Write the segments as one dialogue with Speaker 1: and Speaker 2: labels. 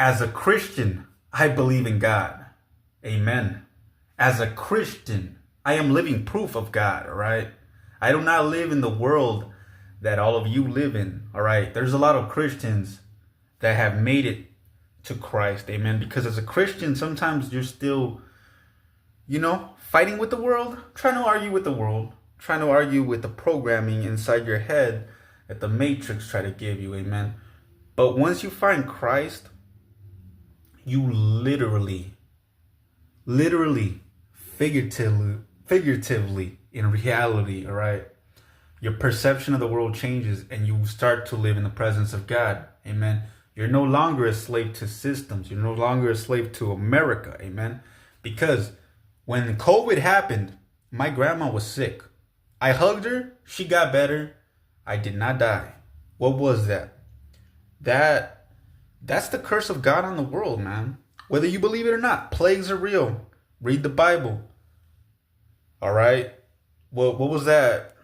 Speaker 1: As a Christian, I believe in God. Amen. As a Christian, I am living proof of God, all right? I do not live in the world that all of you live in, all right? There's a lot of Christians that have made it to Christ, amen? Because as a Christian, sometimes you're still, fighting with the world, trying to argue with the world, trying to argue with the programming inside your head that the Matrix try to give you, amen? But once you find Christ, you literally, figuratively, in reality, all right? Your perception of the world changes and you start to live in the presence of God, amen? You're no longer a slave to systems. You're no longer a slave to America, amen? Because when COVID happened, my grandma was sick. I hugged her, she got better. I did not die. What was that? That's the curse of God on the world, man. Whether you believe it or not, plagues are real. Read the Bible. All right? What was that?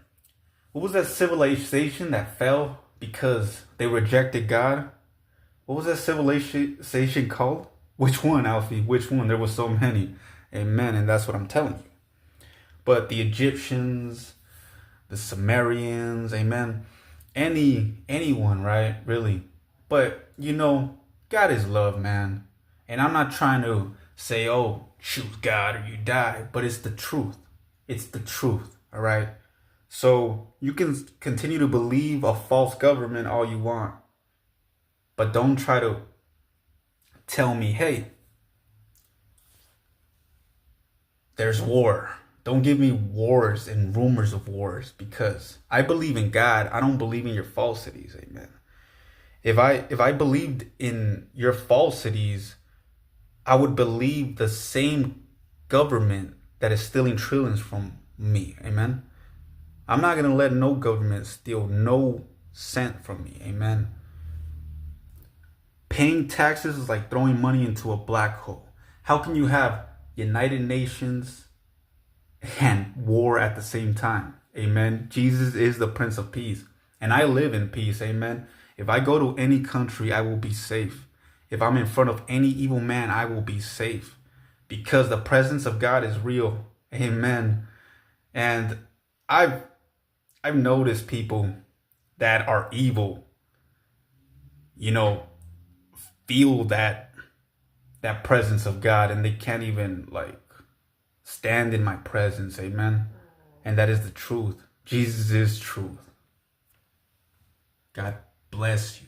Speaker 1: What was that civilization that fell because they rejected God? What was that civilization called? Which one, Alfie? Which one? There was so many. Amen. And that's what I'm telling you. But the Egyptians, the Sumerians, amen. Anyone, right? Really. But God is love, man. And I'm not trying to say, oh, choose God or you die, but it's the truth. It's the truth. All right. So you can continue to believe a false government all you want, but don't try to tell me, hey, there's war. Don't give me wars and rumors of wars, because I believe in God. I don't believe in your falsities. Amen. If I believed in your falsities, I would believe the same government that is stealing trillions from me. Amen. I'm not going to let no government steal no cent from me. Amen. Paying taxes is like throwing money into a black hole. How can you have United Nations and war at the same time? Amen. Jesus is the Prince of Peace, and I live in peace. Amen. If I go to any country, I will be safe. If I'm in front of any evil man, I will be safe, because the presence of God is real. Amen. And I've noticed people that are evil, feel that presence of God, and they can't even stand in my presence. Amen. And that is the truth. Jesus is truth. God bless you.